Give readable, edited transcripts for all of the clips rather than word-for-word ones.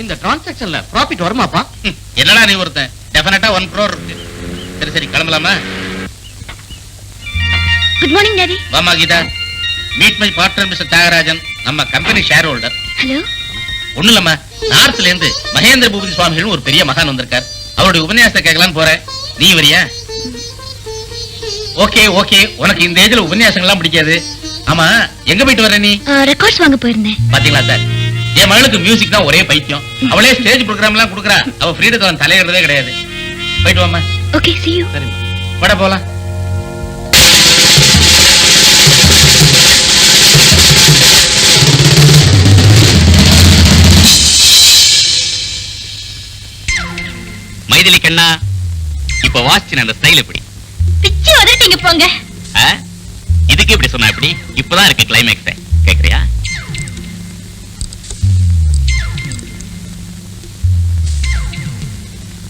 இந்த டிரான்சாக்ஷன்ல ப்ராஃபிட் வருமாப்பா? என்னடா நீ ஒருத்தன் டெஃபினட்டா 1 crore இருக்கு. சரி சரி கிளம்பலாமா? Good morning daddy. வாமா Geetha. Meet my partner mister Thiyagarajan, நம்ம கம்பெனி ஷேர் ஹோல்டர். ஹலோ. ஒண்ணு இல்லம்மா, நார்த்ல இருந்து மகேந்திர பூபதி சுவாமிகள் ஒரு பெரிய மகான் வந்திருக்கார். அவருடைய உபன்யாசத்தை கேட்கலான்னு போறேன். நீ வரியா? Okay okay. உனக்கு இந்த ஏஜ்ல உபன்யாசங்கள்லாம் பிடிக்காது. ஆமா, எங்க போயிட்டு வர நீ? ரெக்கார்ட்ஸ் வாங்க போயிருந்தேன். பாத்தீங்களா சார், என் மகளுக்கு மியூசிக் தான் ஒரே பைத்தியம். அவளே ஸ்டேஜ் ப்ரோகிராம் எல்லாம் கொடுக்குறா. அவ ஃப்ரீடத்துல தலையிடுறதே கிடையாது. போயிட்டு வாமா. Okay, see you. சரி பட போலாம். மைதிலி கண்ணா, இப்ப வாசிச்சு அந்த ஸ்டைல் எப்படி? பிச்சு உதட்டிங்க போங்க. இதுக்கு இப்படி சொன்னா எப்படி? இப்பதான் இருக்கு கிளைமேக்ஸ். கேக்குறியா?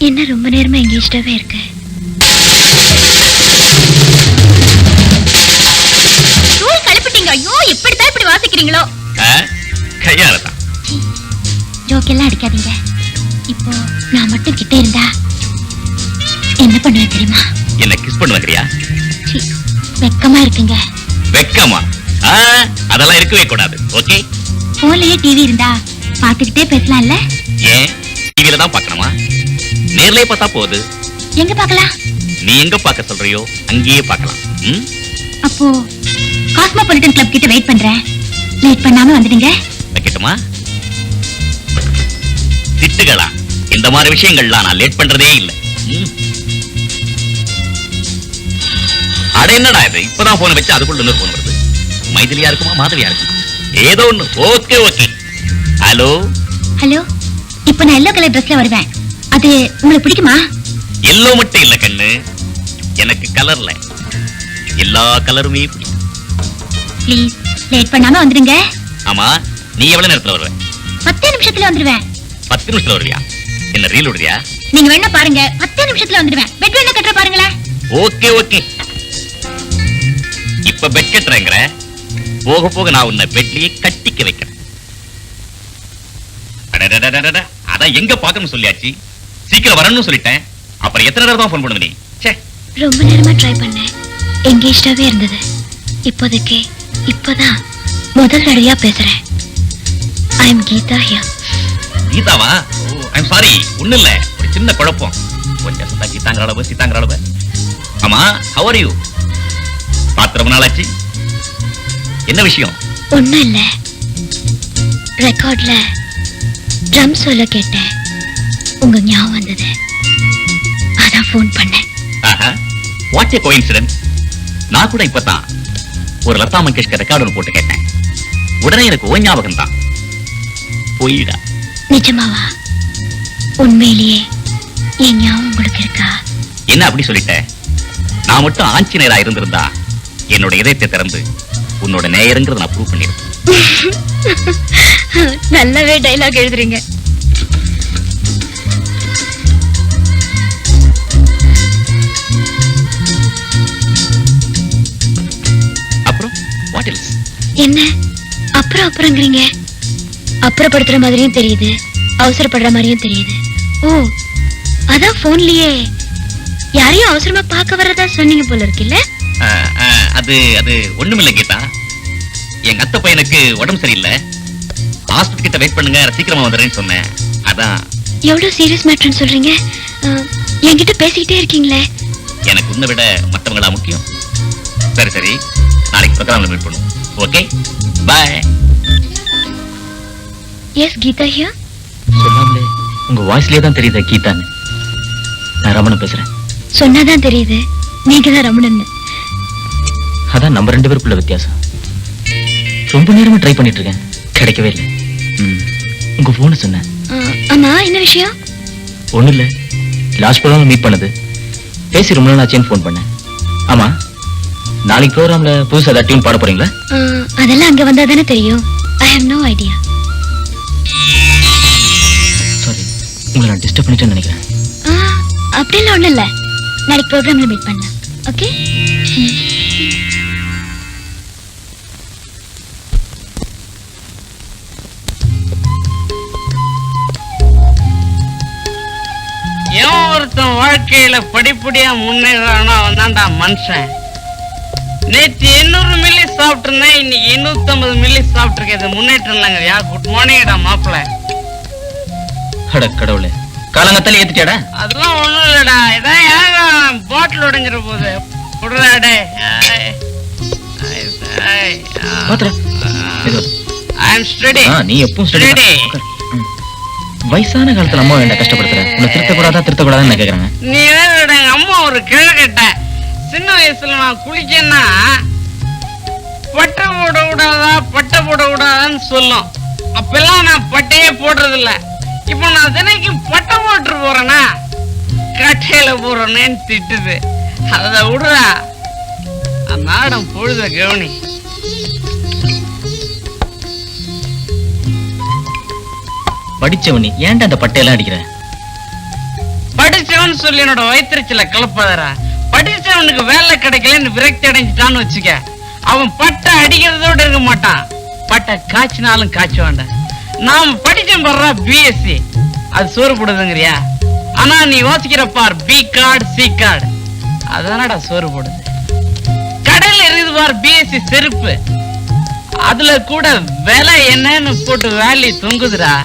என்ன ரொம்ப நேரமா எங்கேஜ்டாவே இருக்கு. ரூல் கலப்பிட்டீங்க. ஐயோ, எப்படிதான் இப்படி வாசிக்கிறீங்களோ? கையால தான். ஜோக் எல்லாம் அடிக்காதீங்க. இப்போ நான் மட்டும் கிட்ட இருந்தா என்ன பண்ணுவேன் தெரியுமா? என்ன கிஸ் பண்ணுவறியா? வெக்கமா இருக்குங்க. வெக்கமா? அதெல்லாம் இருக்கவே கூடாது. ஓகே. போன்லயே டிவி இருந்தா பாத்துக்கிட்டே பேசலாம்ல? ஏன் டிவில தான் பார்க்கணுமா? நேர்லயே பார்த்தா போகுது. எங்க பார்க்கலாம்? நீ எங்க பார்க்க சொல்றியோ அங்கேயே பார்க்கலாம். அப்போ காஸ்மோபாலிட்டன் கிளப் கிட்ட வெயிட் பண்றேன். லேட் பண்ணாம வந்துடுங்க. வைக்கட்டுமா? திட்டுகளா? இந்த மாதிரி விஷயங்கள்லாம் நான் லேட் பண்றதே இல்ல. அட என்னடா இது, இப்பதான் போன் வச்சு அதுக்குள்ள இன்னொரு போன் வருது. மைதிலியா இருக்குமா மாதவியா இருக்குமா? ஏதோ ஒண்ணு. Okay okay. Hello hello. இப்போ நான் எல்லோ கலர் ட்ரெஸ்ல வருவேன். அது உங்களுக்கு பிடிக்குமா? எல்லோ மட்டும் இல்ல கண்ணு, எனக்கு கலர்ல எல்லா கலருமே பிடிக்கும். ப்ளீஸ் லேட் பண்ணாம வந்துடுங்க. ஆமா, நீ எவ்வளவு நேரத்துல வருவ? 10 நிமிஷத்துல வந்துடுவேன். 10 நிமிஷத்துல வருவியா? என்ன ரீல் விடுறியா? நீங்க வேணா பாருங்க, 10 நிமிஷத்துல வந்துடுவேன். பெட் வேணா கட்டுற பாருங்களேன். Okay okay. இப்ப பெட் கட்டுறேங்கற, போக போக நான் உன்னை பெட்லயே கட்டிக்க வைக்கிறேன். அதான் எங்க பாக்கணும்னு சொல்லியாச்சு, சீக்கிரம் வரணும்னு சொல்லிட்டேன். அப்புறம் எத்தனை நேரம் தான் போன் பண்ணுவ நீ? ரொம்ப நேரமா ட்ரை பண்ணேன், எங்கேஜ்டாவே இருந்தது. இப்போதைக்கு இப்பதான் முதல் தடவையா பேசுறேன். I am Geetha here. கீதாவா? Oh, I am sorry. ஒண்ணு இல்ல, ஒரு சின்ன குழப்பம். கொஞ்சம் சுத்தா கீதாங்கிற அளவு, சீதாங்கிற அளவு. ஆமா, how are you? பாத்து ரொம்ப நாளாச்சு. என்ன விஷயம்? ஒண்ணும் இல்ல, ரெக்கார்ட்ல ட்ரம் சொல்ல கேட்டேன், உங்க ஞாபகம் வந்தது, அதான் போன் பண்ணேன். What A coincidence. நான் கூட இப்பதான் ஒரு லதா மங்கேஷ்கர் ரெக்கார்டு போட்டு கேட்டேன். உடனே எனக்கு ஓ ஞாபகம் தான். போயிடா. நிஜமாவா? உண்மையிலேயே என் ஞாபகம் உங்களுக்கு இருக்கா? என்ன அப்படி சொல்லிட்ட? நான் மட்டும் ஆஞ்சநேயரா இருந்திருந்தா என்னோட இதயத்தை திறந்து உன்னோட நேயருங்கிறத நான் ப்ரூவ் பண்ணிருக்கேன். நல்லாவே டைலாக் எழுதுறீங்க. அப்புறம் வாட் எல்ஸ்? என்ன அப்புறம் அப்புறம்ங்கறீங்க? அப்புறப்படுத்துற மாதிரியும் தெரியுது, அவசரப்படுற மாதிரியும் தெரியுது. ஓ, அதான் போன்லயே யாரையும் அவசரமா பார்க்க வரதா சொன்னீங்க போல இருக்குல்ல? அது அது ஒண்ணுமில்ல கீதா, எங்க அத்தை பையனுக்கு உடம்பு சரியில்லை, ஹாஸ்பிட்டல் கிட்ட வெயிட் பண்ணுங்க, சீக்கிரமா வந்துடுறேன்னு சொன்னேன். அதான். எவ்வளவு சீரியஸ் மேட்டர்னு சொல்றீங்க? என்கிட்ட பேசிக்கிட்டே இருக்கீங்களே. எனக்கு உன்னை விட மற்றவங்களா முக்கியம். சரி சரி, நாளைக்கு ப்ரோகிராம்ல மீட் பண்ணுவோம். Okay, bye. Yes Geetha here. சொல்லாமலே உங்க வாய்ஸ்லயே தான் தெரியுது கீதான்னு. நான் ரமணன் பேசுறேன். சொன்னாதான் தெரியுது நீங்க தான் ரமணன். அதான் நம்ம 2 பேருக்குள்ள வித்தியாசம். ரொம்ப நேரமா ட்ரை பண்ணிட்டு இருக்கேன், கிடைக்கவே இல்லை. உங்க போன் சொன்னேன். ஆமா, என்ன விஷயம்? ஒண்ணு இல்ல, லாஸ்ட் ப்ரோகிராம்ல மீட் பண்ணது, பேசி ரொம்ப நாள் ஆச்சுன்னு போன் பண்ணேன். ஆமா, நாளைக்கு ப்ரோகிராம்ல புதுசா ஏதாவது டியூன் பாட போறீங்களா? அதெல்லாம் அங்க வந்தா தானே தெரியும். I have no idea. Sorry, உங்களை நான் டிஸ்டர்ப் பண்ணிட்டேன்னு நினைக்கிறேன். அப்படிலாம் ஒண்ணும் இல்ல, நாளைக்கு ப்ரோகிராம்ல மீட் பண்ணலாம். ஓகே. ஒருத்தன் வாழ்க்கையில படிப்படியா முன்னேறானோ அவன் தான்டா மனுஷன். நேற்று 800 மில்லி சாப்பிட்டு இருந்தேன், இன்னைக்கு 250 மில்லி சாப்பிட்டு இருக்கேன். முன்னேற்றம் இல்லைங்கய்யா. குட் மார்னிங்டா மாப்பிள்ள. அட கடவுளே, காலங்கத்தால ஏத்துட்டியாடா? அதெல்லாம் ஒண்ணும் இல்லடா, இதான் ஏன் பாட்டில் உடைஞ்சிட போகுது. விடுறாடே. பாத்துடா. ஐ அம் ஸ்டடி. நீ எப்பவும் ஸ்டடி. Ready. வயசான காலத்துல அம்மா வேண்டாம் கஷ்டப்படுத்துற. உன்னை திருத்தக்கூடாதான்னு நான் கேக்குறேன். நீ வேற எங்க அம்மா ஒரு கிழக்கட்ட. சின்ன வயசுல நான் குளிக்கன்னா பட்டை போட கூடாதான்னு சொல்லும். அப்பெல்லாம் நான் பட்டையே போடுறது இல்ல. இப்ப நான் தினைக்கும் பட்டை போட்டு போறேன்னா கட்டையில போறேன்னு திட்டுது. அத விடுறா, நாடம் பொழுத கவனி. படிச்சவனி ஏன்டா அந்த பட்டையெல்லாம் அடிக்கிற? படிச்சவன் சொல்லி என்னோட வயிற்றுச்சில கலப்பாதரா. படிச்சவனுக்கு வேலை கிடைக்கலன்னு விரக்தி அடைஞ்சிட்டான்னு வச்சுக்க, அவன் பட்டை அடிக்கிறதோட இருக்க மாட்டான், பட்டை காய்ச்சினாலும் காய்ச்ச வேண்டாம். நாம் படிச்சோம் பாடுறா பிஎஸ்சி, அது சோறு போடுதுங்கிறியா? ஆனா நீ யோசிக்கிற bar B card C card, அதானடா சோறு போடுது. கடையில இருக்குது பார் பிஎஸ்சி செருப்பு, அதுல கூட விலை என்னன்னு போட்டு வேல்யூ தொங்குதுடா.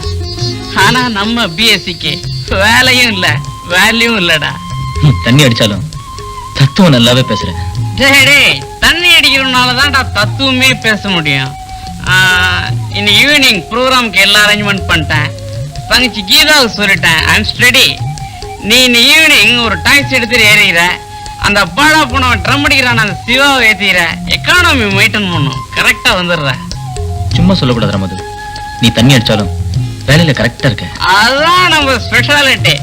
ஆனா நம்ம பிஎஸ்சிக்கு வேலையும் இல்ல வேல்யூ இல்லடா. தண்ணி அடிச்சாலும் தத்துவம் நல்லாவே பேசுற. தண்ணி அடிக்கிறதுனாலதான்டா தத்துவமே பேச முடியும். இன்னைக்கு ஈவினிங் ப்ரோக்ராமுக்கு எல்லா அரேஞ்ச்மெண்ட் பண்ணிட்டேன். தங்கச்சி கீதாவுக்கு சொல்லிட்டேன் ஐ அம் ஸ்டடி. நீ இன்னைக்கு ஈவினிங் ஒரு டாக்ஸி எடுத்துட்டு ஏறிக்கிற, அந்த பாடா போனவன் ட்ரம் அடிக்கிறான் அந்த சிவாவை ஏத்திக்கிற, எக்கானமி மெயின்டைன் பண்ணும், கரெக்டா வந்துடுற. சும்மா சொல்லக்கூடாது ரமது, நீ தண்ணி அடிச்சாலும் வேலையில கரெக்டா இருக்க. அதுதான் நம்ம ஸ்பெஷாலிட்டி.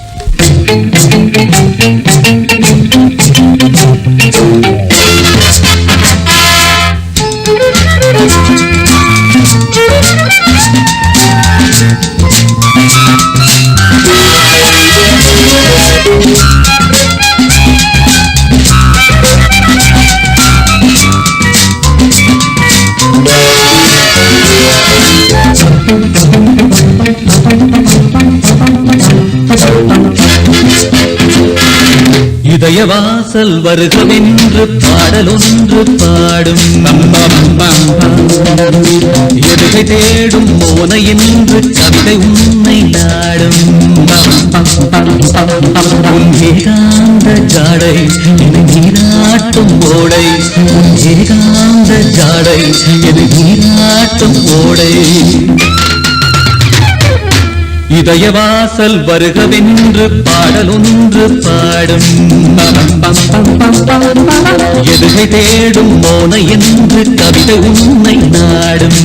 இதய வாசல் வருகவென்று பாடலொன்று பாடும், எதுகை தேடும் மோன என்று கவிதை உன்னை நாடும். உன் ஏகாந்த ஜாடை என நீராட்டும் ஓடை, உன் ஏகாந்த ஜாடை என நீராட்டும் ஓடை. இதய வாசல் வருகவென்று பாடலொன்று பாடும், எதுகை தேடும் மோன என்று கவிதை உன்னை நாடும்.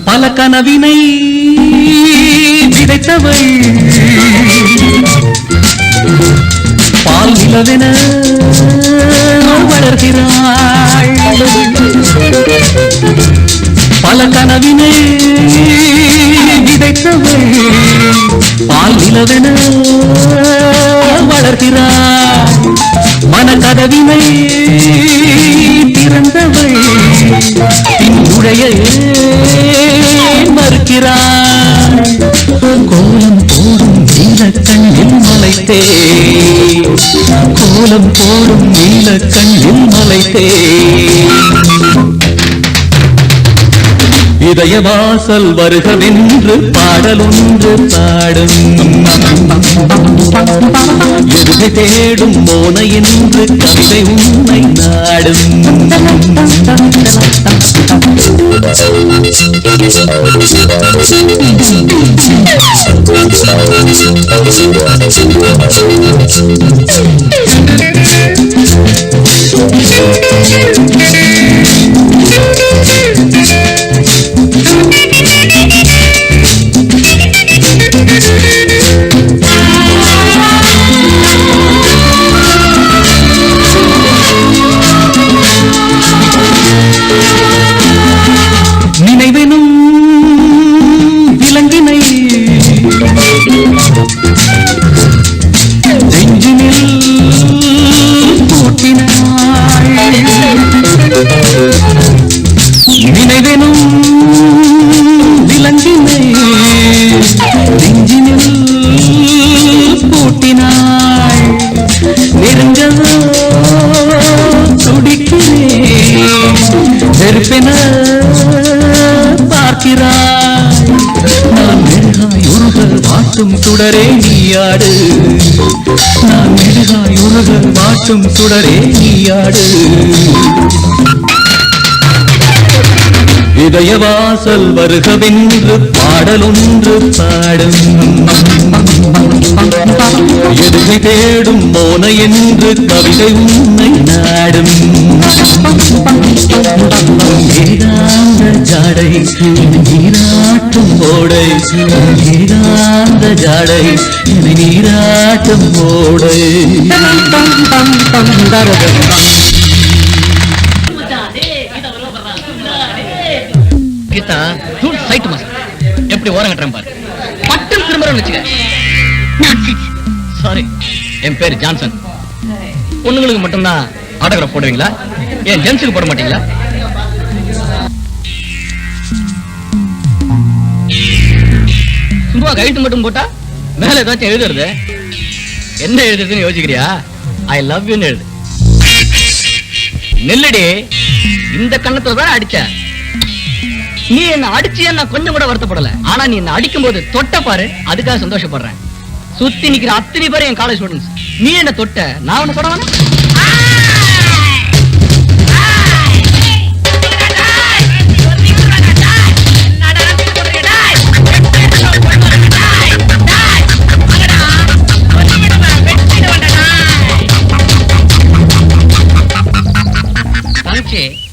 பல கனவினை விதைத்தவள் பால் நிலவென வளர்கிறாள். பல கனவினை விதைத்தவள் பால் நிலவென வளர்கிறாள். மனக்கதவினை திறந்தவள் பின்னுடைய மறுக்கிறாள். கோலம் போடும் நீலக்கண்ணில் மலைத்தே, கோலம் போடும் நீலக்கண்ணில் மலைத்தே. இதய வாசல் வருகவென்று பாடலொன்று பாடும், எதுகை தேடும் மோன என்று கவிதை உன்னை நாடும். வெறுப்பென பார்க்கிறாய். நான் மெழுகாய் உருக வாட்டும் சுடரே நீயாடு. நான் மெழுகாய் உருக வாட்டும் சுடரே நீயாடு. இதய வாசல் வருகவென்று பாடலொன்று பாடும். எதுகை தேடும் மோன என்று கவிதை உன்னை நாடும். ஏகாந்த ஜாடை நீராட்டும் ஓடை. ஏகாந்த ஜாடை நீராட்டும் ஓடை. கீதா தூள் சைட்டு மாசம் எப்படி ஓரம் கட்டுறேன் பாரு. பட்டம் திரும்புறேன்னு வச்சுக்க. சாரி, என் பேர் ஜான்சன். பொண்ணுங்களுக்கு மட்டும்தான் ஆட்டோகிராஃப் போடுவீங்களா? ஏன் ஜென்ஸுக்கு போட மாட்டீங்களா? சும்மா கைட்டு மட்டும் போட்டா மேல ஏதாச்சும் எழுதுறது. என்ன எழுதுறதுன்னு யோசிக்கிறியா? ஐ லவ் யூன்னு எழுது. நெல்லடி, இந்த கண்ணத்துல தான் அடிச்ச. நீ என்ன அடிச்சியா நான் கொஞ்சம் கூட வருத்தப்படல. ஆனா நீ என்ன அடிக்கும் போது தொட்ட பாரு, அதுக்காக சந்தோஷப்படுறேன். சுத்தி நிக்கிற அத்தனை பேர் என் காலேஜ் ஸ்டூடெண்ட்ஸ். நீ என்ன தொட்ட, நான் உன்னை தொட வேணாம்.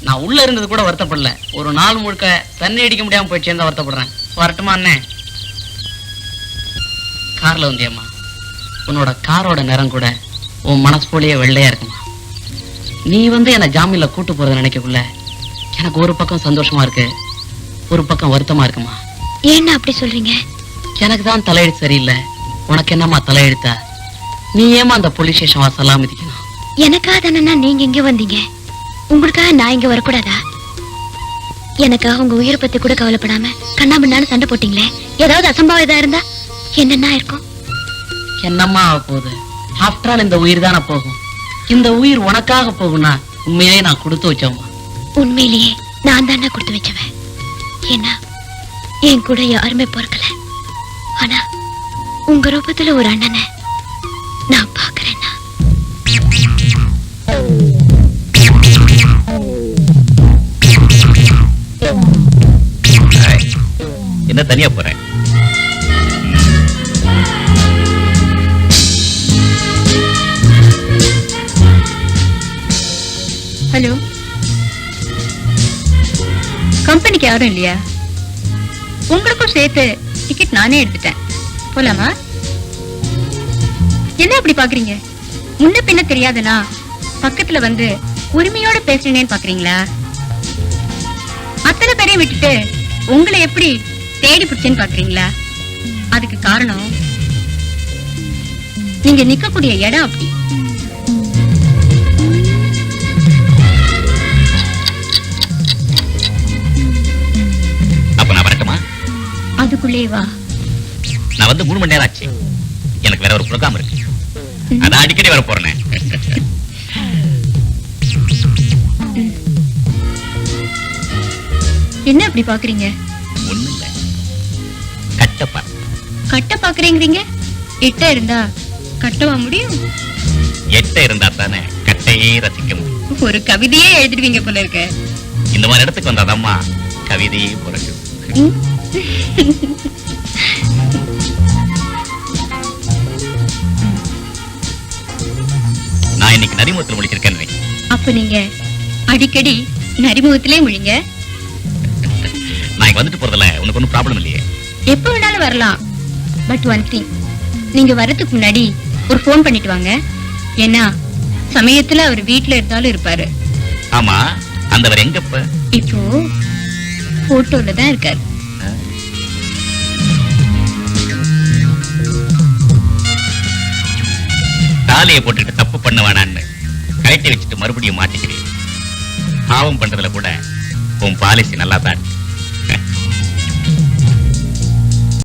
நான் உள்ள இருந்தது கூட வருத்தப்படல. ஒரு நாள் முழுக்க தண்ணி அடிக்க முடியாம போய் சேர்ந்தா வருத்தப்படுறேன். வரட்டுமா அண்ணே? கார்ல வந்தியம்மா, உன்னோட காரோட நிறம் கூட உன் மனசு போலயே வெள்ளையா இருக்குமா. நீ வந்து என்ன ஜாமீன்ல கூட்டு போறத நினைக்கக்குள்ள எனக்கு ஒரு பக்கம் சந்தோஷமா இருக்கு, ஒரு பக்கம் வருத்தமா இருக்குமா. ஏன்னா அப்படி சொல்றீங்க? எனக்கு தான் தலையெழுத்து சரியில்லை, உனக்கு என்னம்மா தலையெழுத்தா? நீ ஏமா அந்த போலீஸ் ஸ்டேஷன் வாசல்லாம் மிதிக்கணும்? எனக்காக தானே நீங்க இங்க வந்தீங்க, உங்களுக்காக நான் இங்க வரக்கூடாதா? எனக்காக உங்க உயிரை பத்தி கூட கவலைப்படாம கண்ணாமண்ணான்னு சண்டை போட்டீங்களே, ஏதாவது அசம்பாவம் இதா இருந்தா என்னென்ன இருக்கும்? என்னம்மா ஆக போகுது? ஆஃப்டர் ஆல் இந்த உயிர் தானே போகும். இந்த உயிர் உனக்காக போகும்னா உண்மையிலேயே நான் கொடுத்து வச்சோம்மா. உண்மையிலேயே நான் தானே கொடுத்து வச்சவன். ஏன்னா என் கூட யாருமே பொறுக்கல. ஆனா உங்க ரூபத்துல ஒரு அண்ணனை நான் பாக்குறேன்னா என்ன தனியா போறேன்? ஹலோ, கம்பெனிக்கு யாரும் இல்லையா? உங்களுக்கும் சேர்த்து டிக்கெட் நானே எடுத்துட்டேன். போலாமா? என்ன அப்படி பாக்குறீங்க? முன்ன பின்ன தெரியாதனா பக்கத்துல வந்து உரிமையோட பேசுறேன்னு பாக்குறீங்களா? அத்தனை பேரையும் விட்டுட்டு உங்களை எப்படி தேடி பிடிச்சேன்னு பாக்குறீங்களா? அதுக்கு காரணம் நீங்க நிக்கக்கூடிய இடம் அப்படி. அப்ப நான் வரட்டுமா? அதுக்குள்ளே வா. நான் வந்து 3 மணி நேரம் ஆச்சு. எனக்கு வேற ஒரு ப்ரோகிராம் இருக்கு, அதான் அடிக்கடி வர போறேன். என்ன அப்படி பாக்குறீங்க? ஒண்ணு இல்ல, கட்டப்பா. கட்ட பாக்குறீங்க? எட்ட இருந்தா கட்டவா முடியும்? எட்ட இருந்தா தானே கட்டையே ரசிக்க முடியும். ஒரு கவிதையே எழுதிடுவீங்க போல இருக்க. இந்த மாதிரி இடத்துக்கு வந்தாதாம்மா கவிதையே பிறக்கும். நான் இன்னைக்கு நரிமுகத்தில் முடிச்சிருக்கேன். அப்ப நீங்க அடிக்கடி நரிமுகத்திலே முழிங்க. நான் இங்க வந்துட்டு போறதுல உனக்கு ஒன்னும் ப்ராப்ளம் இல்லையே? எப்ப வேணாலும் வரலாம். பட் ஒன் திங், நீங்க வரதுக்கு முன்னாடி ஒரு ஃபோன் பண்ணிட்டு வாங்க. ஏன்னா சமயத்துல அவர் வீட்டுல இருந்தாலும் இருப்பாரு. ஆமா, அந்தவர் எங்கப்ப? இப்போ போட்டோல தான் இருக்காரு. தாலியை போட்டுட்டு தப்பு பண்ண வேணான்னு கழட்டி வச்சுட்டு மறுபடியும் மாட்டிக்கிறேன். பாவம் பண்றதுல கூட உன் பாலிசி நல்லா தான் இருக்கு.